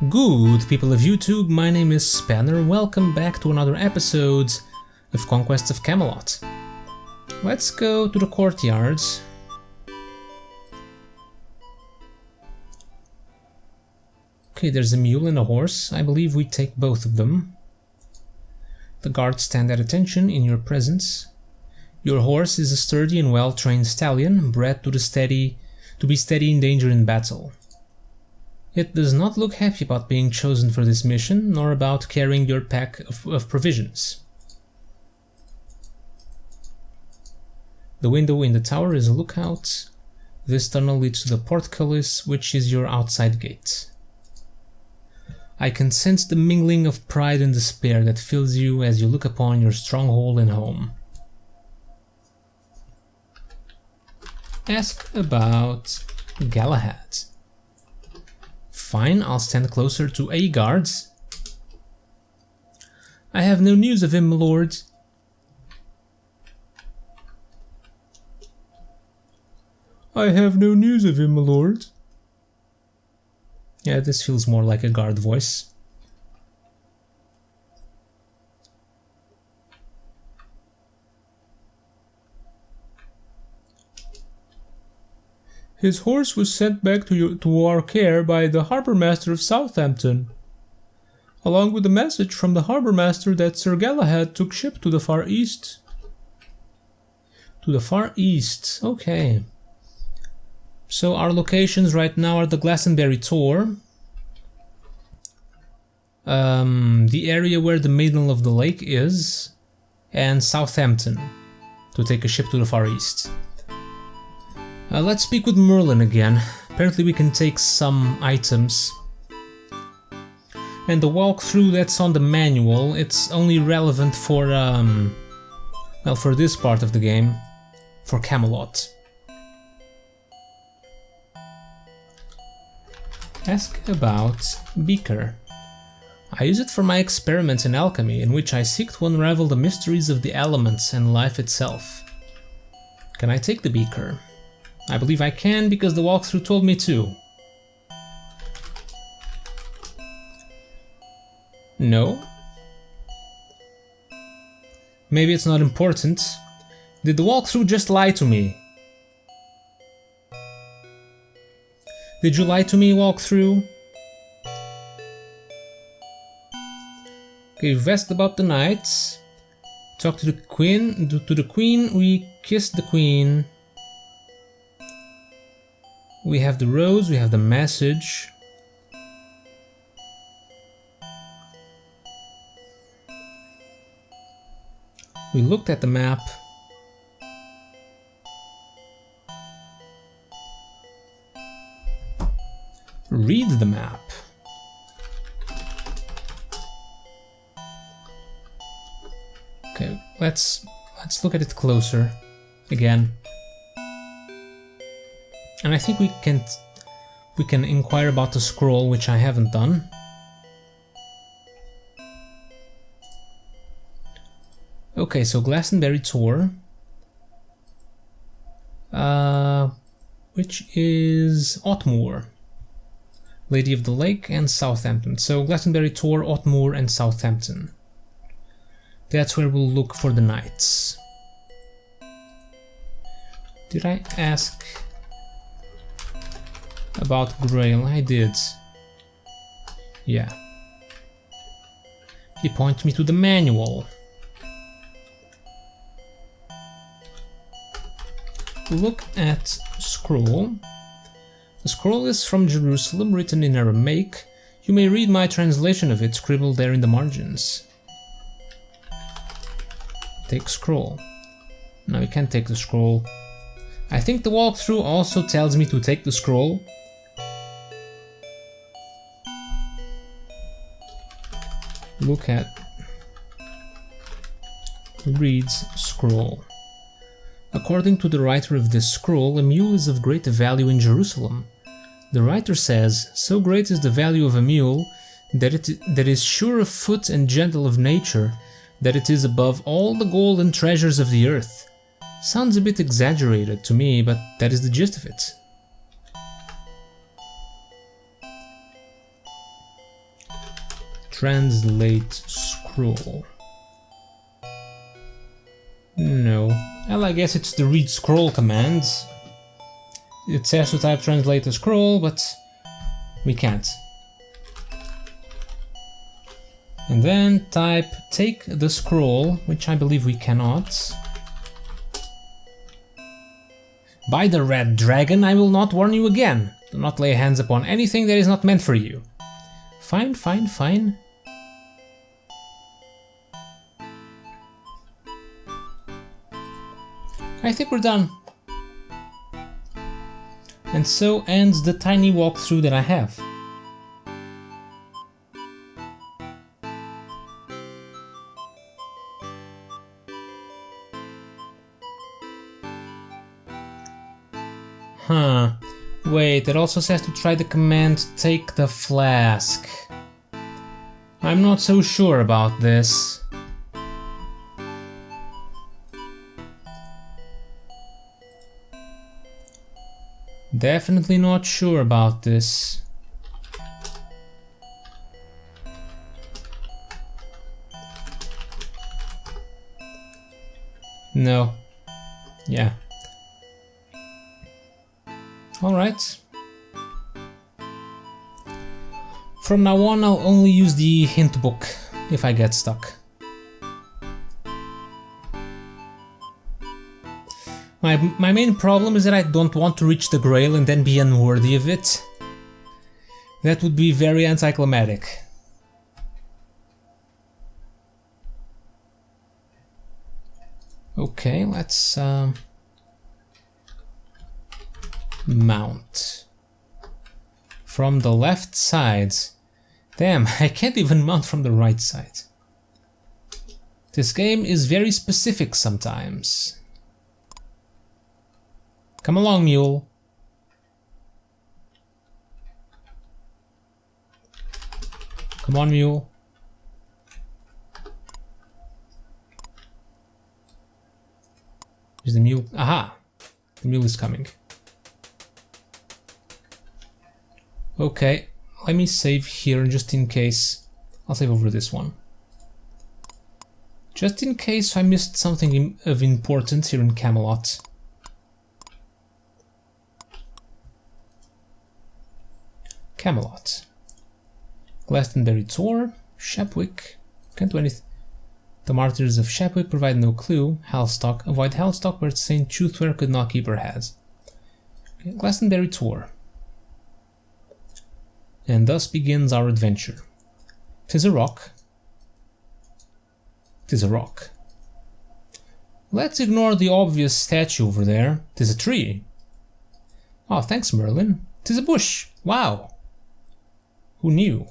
Good people of YouTube, my name is Spanner, welcome back to another episode of Conquests of Camelot. Let's go to the courtyards. Okay, there's a mule and a horse. I believe we take both of them. The guards stand at attention in your presence. Your horse is a sturdy and well-trained stallion, bred to be steady in danger in battle. It does not look happy about being chosen for this mission, nor about carrying your pack of provisions. The window in the tower is a lookout. This tunnel leads to the portcullis, which is your outside gate. I can sense the mingling of pride and despair that fills you as you look upon your stronghold and home. Ask about Galahad. Fine, I'll stand closer to a guard. I have no news of him, my lord. I have no news of him, my lord. Yeah, this feels more like a guard voice. His horse was sent back to our care by the harbour master of Southampton, along with a message from the harbour master that Sir Galahad took ship to the far east. To the far east, okay. So our locations right now are the Glastonbury Tor, the area where the Maiden of the Lake is, and Southampton, to take a ship to the far east. Let's speak with Merlin again. Apparently we can take some items. And the walkthrough that's on the manual, it's only relevant for, well, for this part of the game, for Camelot. Ask about Beaker. I use it for my experiments in alchemy, in which I seek to unravel the mysteries of the elements and life itself. Can I take the beaker? I believe I can, because the walkthrough told me to. No? Maybe it's not important. Did the walkthrough just lie to me? Did you lie to me, walkthrough? Okay, we've asked about the knights. Talk to the queen. To the queen, we kissed the queen. We have the rose, we have the message. We looked at the map. Read the map. Okay, let's look at it closer again. And I think we can inquire about the scroll, which I haven't done. Okay, so Glastonbury Tor, which is Otmoor, Lady of the Lake, and Southampton. So Glastonbury Tor, Otmoor, and Southampton. That's where we'll look for the knights. Did I ask about Grail? I did. Yeah. He pointed me to the manual. Look at scroll. The scroll is from Jerusalem, written in Aramaic. You may read my translation of it scribbled there in the margins. Take scroll. No, you can't take the scroll. I think the walkthrough also tells me to take the scroll. Look at reads scroll. According to the writer of this scroll, a mule is of great value in Jerusalem. The writer says, so great is the value of a mule that is sure of foot and gentle of nature, that it is above all the gold and treasures of the earth. Sounds a bit exaggerated to me, but that is the gist of it. Translate scroll. No. Well, I guess it's the read scroll command. It says to type translate a scroll, but we can't. And then type take the scroll, which I believe we cannot. By the red dragon, I will not warn you again. Do not lay hands upon anything that is not meant for you. Fine, fine, fine. I think we're done. And so ends the tiny walkthrough that I have. Huh. Wait, it also says to try the command take the flask. I'm not so sure about this. Definitely not sure about this. No. Yeah. Alright. From now on, I'll only use the hint book if I get stuck. My main problem is that I don't want to reach the Grail and then be unworthy of it. That would be very anticlimactic. Okay, let's mount. From the left side. Damn, I can't even mount from the right side. This game is very specific sometimes. Come along, mule. Come on, mule. Is the mule? Aha! The mule is coming. Okay, let me save here just in case. I'll save over this one. Just in case I missed something of importance here in Camelot. Camelot. Glastonbury Tor, Shepwick, can't do anything. The Martyrs of Shepwick provide no clue. Hellstock, avoid Hellstock where Saint Truthware could not keep her head. Okay, Glastonbury Tor. And thus begins our adventure. 'Tis a rock. 'Tis a rock. Let's ignore the obvious statue over there. 'Tis a tree. Oh, thanks, Merlin. 'Tis a bush. Wow. Who knew?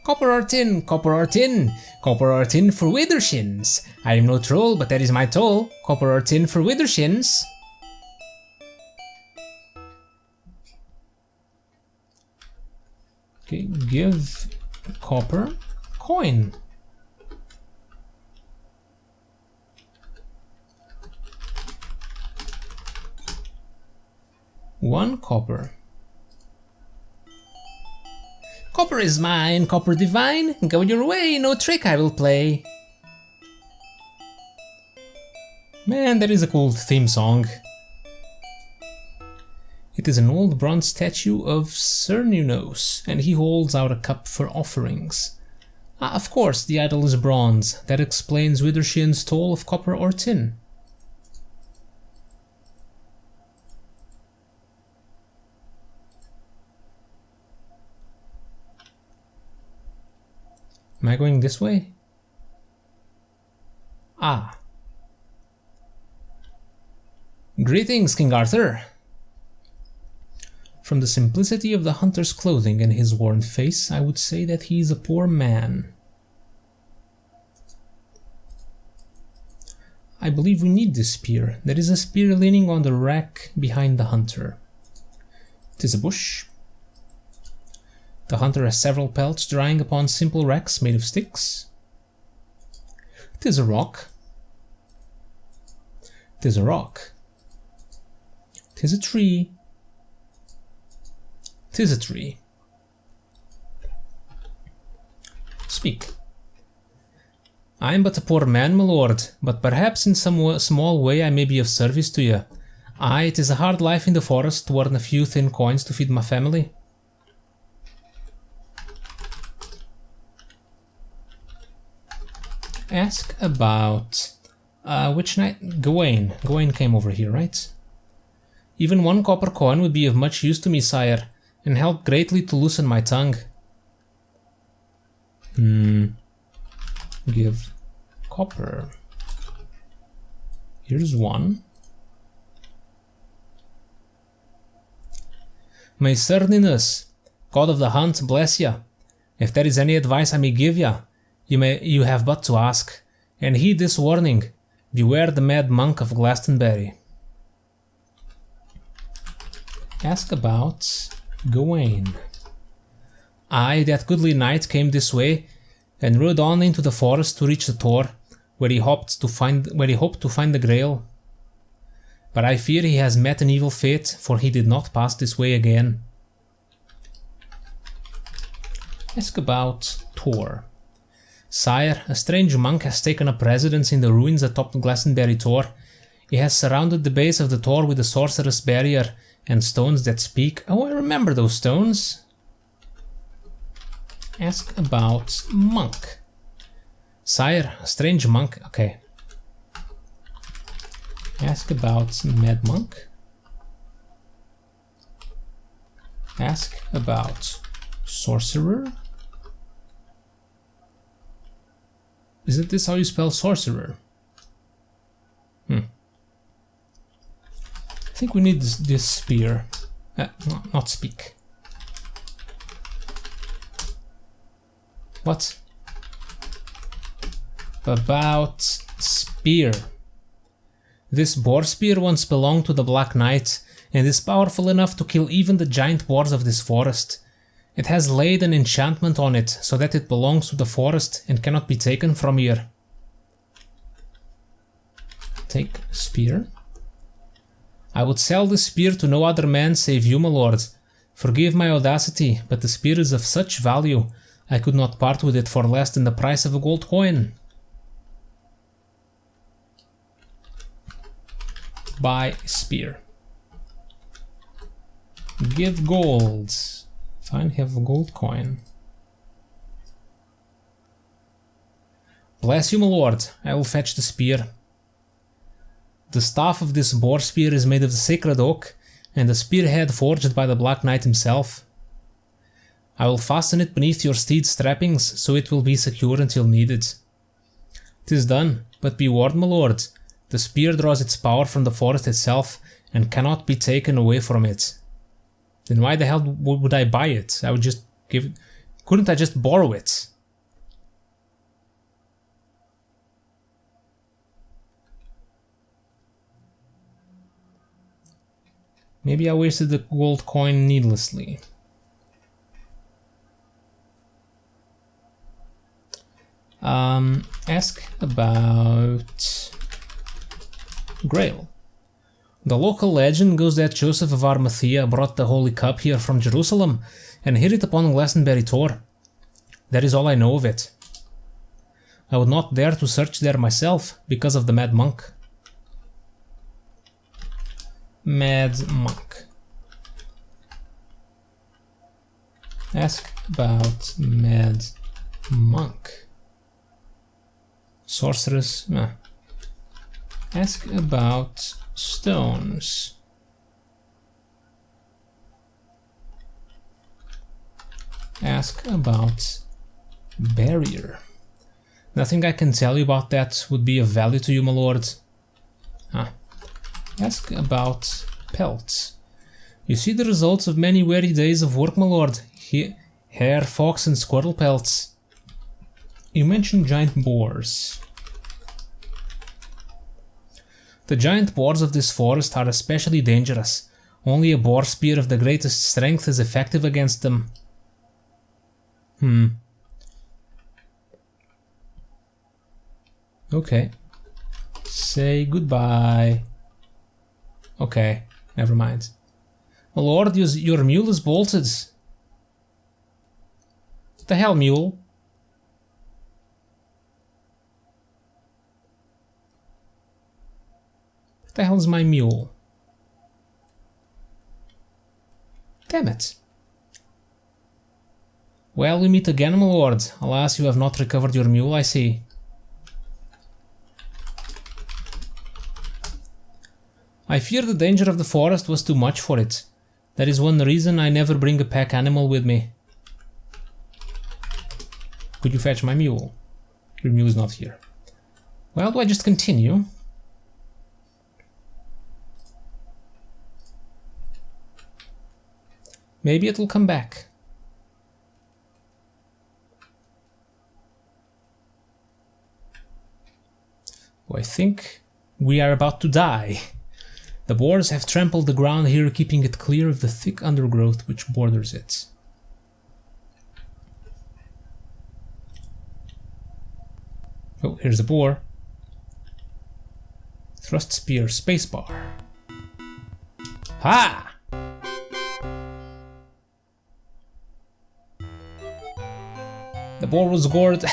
Copper or tin, copper or tin, copper or tin for withershins. I am no troll, but that is my toll. Copper or tin for withershins. Okay, give copper coin. One copper. Copper is mine, copper divine. Go your way, no trick I will play. Man, that is a cool theme song. It is an old bronze statue of Cernunnos, and he holds out a cup for offerings. Ah, of course, the idol is bronze. That explains Withershin's toll of copper or tin. Am I going this way? Ah. Greetings, King Arthur. From the simplicity of the hunter's clothing and his worn face, I would say that he is a poor man. I believe we need this spear. There is a spear leaning on the rack behind the hunter. 'Tis a bush. The hunter has several pelts drying upon simple racks made of sticks. 'Tis a rock. 'Tis a rock. 'Tis a tree. 'Tis a tree. Speak. I am but a poor man, my lord, but perhaps in some small way I may be of service to you. Aye, it is a hard life in the forest to earn a few thin coins to feed my family. Ask about... which knight? Gawain. Gawain came over here, right? Even 1 copper coin would be of much use to me, sire, and help greatly to loosen my tongue. Give copper. Here's 1. May Cerninus, God of the Hunt, bless ya. If there is any advice I may give ya, you have but to ask. And heed this warning, beware the mad monk of Glastonbury. Ask about Gawain. Aye, that goodly knight came this way, and rode on into the forest to reach the Tor, where he hoped to find the Grail. But I fear he has met an evil fate, for he did not pass this way again. Ask about Tor. Sire, a strange monk has taken up residence in the ruins atop the Glastonbury Tor. He has surrounded the base of the Tor with a sorceress barrier and stones that speak. Oh, I remember those stones. Ask about monk. Sire, a strange monk. Okay. Ask about mad monk. Ask about sorcerer. Isn't this how you spell sorcerer? I think we need this spear. Not speak. What? About spear. This boar spear once belonged to the Black Knight and is powerful enough to kill even the giant boars of this forest. It has laid an enchantment on it so that it belongs to the forest and cannot be taken from here. Take spear. I would sell this spear to no other man save you, my lord. Forgive my audacity, but the spear is of such value, I could not part with it for less than the price of a gold coin. Buy spear. Give gold. Fine, have a gold coin. Bless you, my lord. I will fetch the spear. The staff of this boar spear is made of the sacred oak, and the spearhead forged by the Black Knight himself. I will fasten it beneath your steed's trappings, so it will be secure until needed. 'Tis done, but be warned, my lord. The spear draws its power from the forest itself, and cannot be taken away from it. Then why the hell would I buy it? I would just give it... Couldn't I just borrow it? Maybe I wasted the gold coin needlessly. Ask about Grail. The local legend goes that Joseph of Arimathea brought the Holy Cup here from Jerusalem and hid it upon Glastonbury Tor. That is all I know of it. I would not dare to search there myself because of the Mad Monk. Mad Monk. Ask about Mad Monk. Sorceress. Ask about stones. Ask about barrier. Nothing I can tell you about that would be of value to you, my lord. Ask about pelts. You see the results of many weary days of work, my lord. Hare, fox and squirrel pelts. You mentioned giant boars. The giant boars of this forest are especially dangerous. Only a boar spear of the greatest strength is effective against them. Okay. Say goodbye. Okay, never mind. Lord, your mule is bolted. What the hell, mule? What the hell is my mule? Damn it. Well, we meet again, my lord. Alas, you have not recovered your mule, I see. I fear the danger of the forest was too much for it. That is one reason I never bring a pack animal with me. Could you fetch my mule? Your mule is not here. Well, do I just continue? Maybe it will come back. Oh, I think we are about to die. The boars have trampled the ground here, keeping it clear of the thick undergrowth which borders it. Oh, here's a boar. Thrust spear, spacebar. Ha! The boar was gored.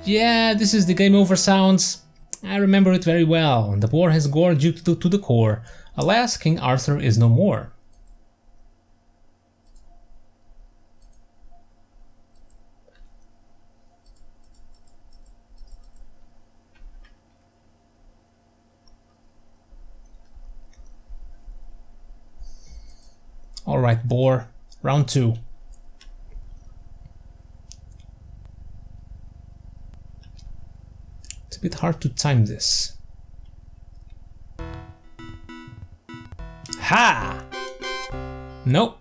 Yeah, this is the game over sounds. I remember it very well. The boar has gored you to the core. Alas, King Arthur is no more. Alright, boar. Round 2. It's a bit hard to time this. Ha! Nope.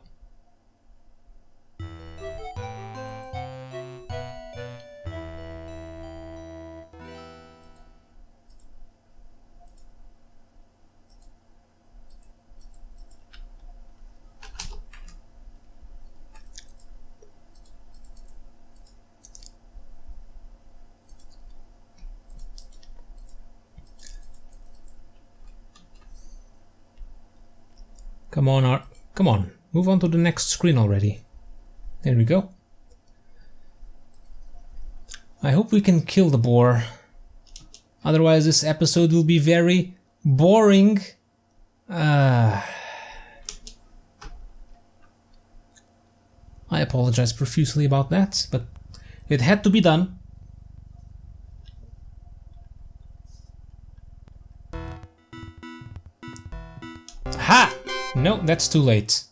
Come on, move on to the next screen already. There we go. I hope we can kill the boar. Otherwise this episode will be very boring. I apologize profusely about that, but it had to be done. Ha! No, that's too late.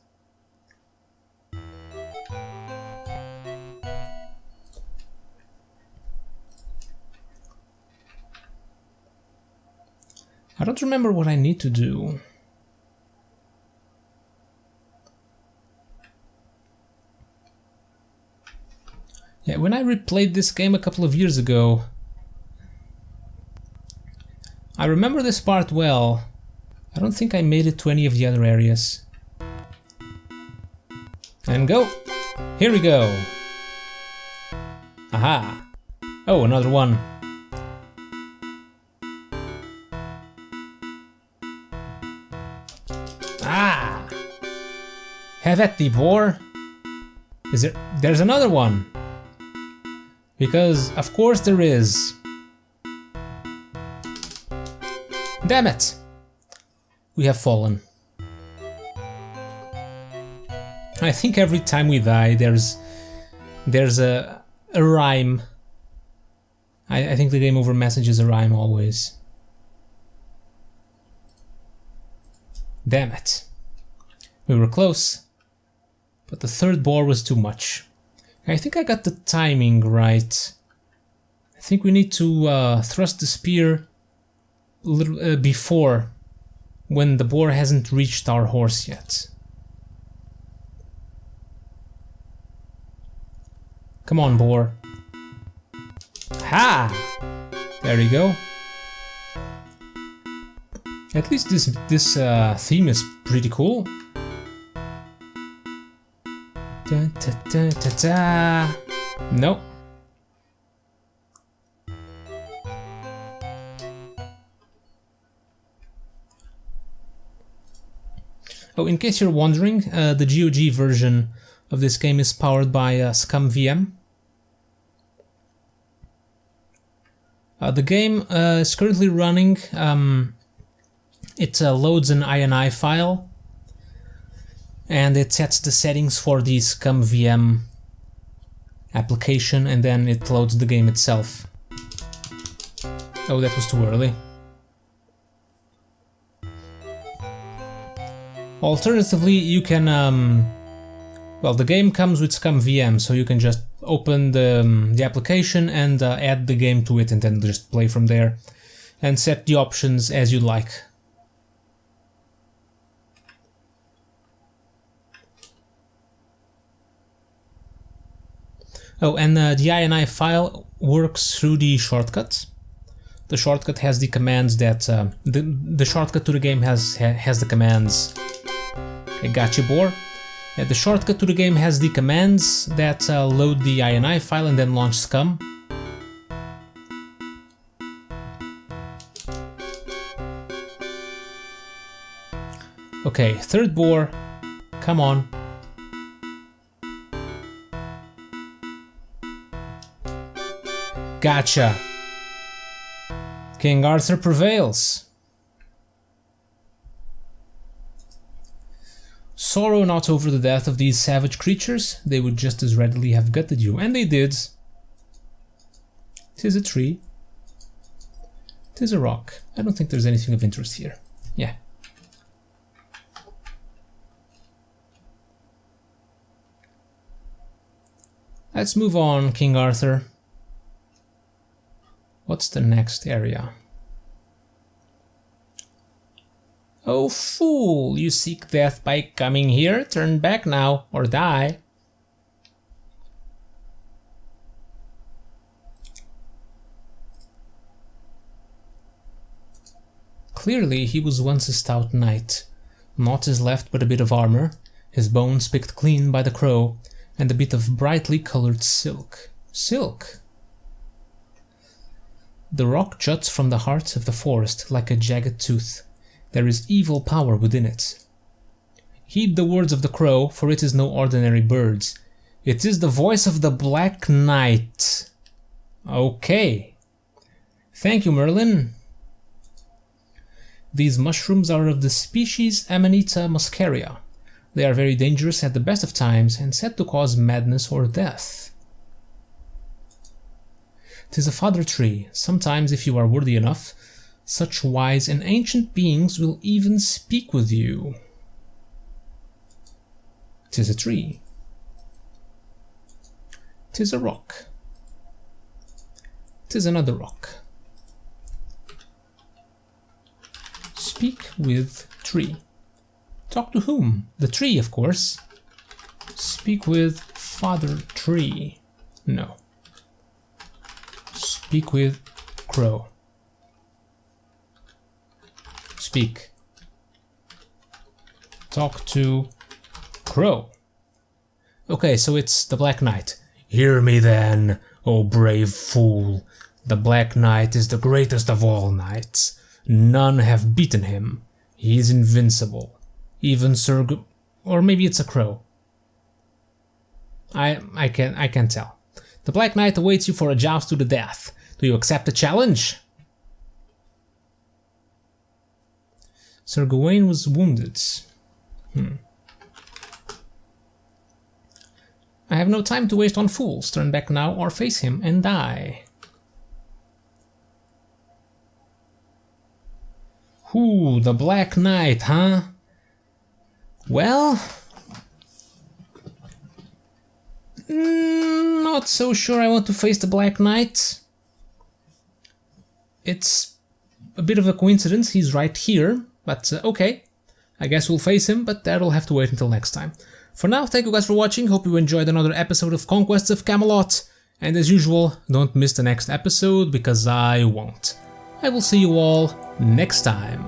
I don't remember what I need to do. Yeah, when I replayed this game a couple of years ago, I remember this part well. I don't think I made it to any of the other areas. And go! Here we go! Aha! Oh, another one. Ah! Have at thee, boar! There's another one! Because, of course there is. Damn it! We have fallen. I think every time we die there's a rhyme. I think the game over message is a rhyme always. Damn it. We were close, but the third boar was too much. I think I got the timing right. I think we need to thrust the spear a little before, when the boar hasn't reached our horse yet. Come on, boar. Ha! There you go. At least this theme is pretty cool. Da, da, da, da, da. Nope. Oh, in case you're wondering, the GOG version of this game is powered by ScumVM. The game is currently running. It loads an INI file, and it sets the settings for the ScumVM application, and then it loads the game itself. Oh, that was too early. Alternatively, you can, well, the game comes with ScumVM, so you can just open the application and add the game to it and then just play from there and set the options as you like. Oh, and the INI file works through the shortcut. The shortcut has the commands that the shortcut to the game has the commands. Okay, gotcha, Boar. The shortcut to the game has the commands that load the INI file and then launch Scum. Okay, third Boar, come on. Gotcha. King Arthur prevails. Sorrow not over the death of these savage creatures, they would just as readily have gutted you, and they did. 'Tis a tree. 'Tis a rock. I don't think there's anything of interest here. Yeah. Let's move on, King Arthur. What's the next area? Oh fool, you seek death by coming here? Turn back now, or die. Clearly he was once a stout knight. Naught is left but a bit of armor, his bones picked clean by the crow, and a bit of brightly colored silk. Silk? The rock juts from the heart of the forest like a jagged tooth. There is evil power within it. Heed the words of the crow, for it is no ordinary bird. It is the voice of the Black Knight. Okay. Thank you, Merlin. These mushrooms are of the species Amanita muscaria. They are very dangerous at the best of times and said to cause madness or death. 'Tis a fodder tree. Sometimes, if you are worthy enough, such wise and ancient beings will even speak with you. 'Tis a tree. 'Tis a rock. 'Tis another rock. Speak with tree. Talk to whom? The tree, of course. Speak with Father Tree. No. Speak with crow. Speak. Talk to crow. Okay, so it's the Black Knight. Hear me then, O brave fool. The Black Knight is the greatest of all knights. None have beaten him. He is invincible. Even or maybe it's a crow. I can't tell. The Black Knight awaits you for a joust to the death. Do you accept the challenge? Sir Gawain was wounded. I have no time to waste on fools. Turn back now or face him and die. Ooh, the Black Knight, huh? Well, not so sure I want to face the Black Knight. It's a bit of a coincidence, he's right here, but okay. I guess we'll face him, but that'll have to wait until next time. For now, thank you guys for watching, hope you enjoyed another episode of Conquests of Camelot, and as usual, don't miss the next episode, because I won't. I will see you all next time.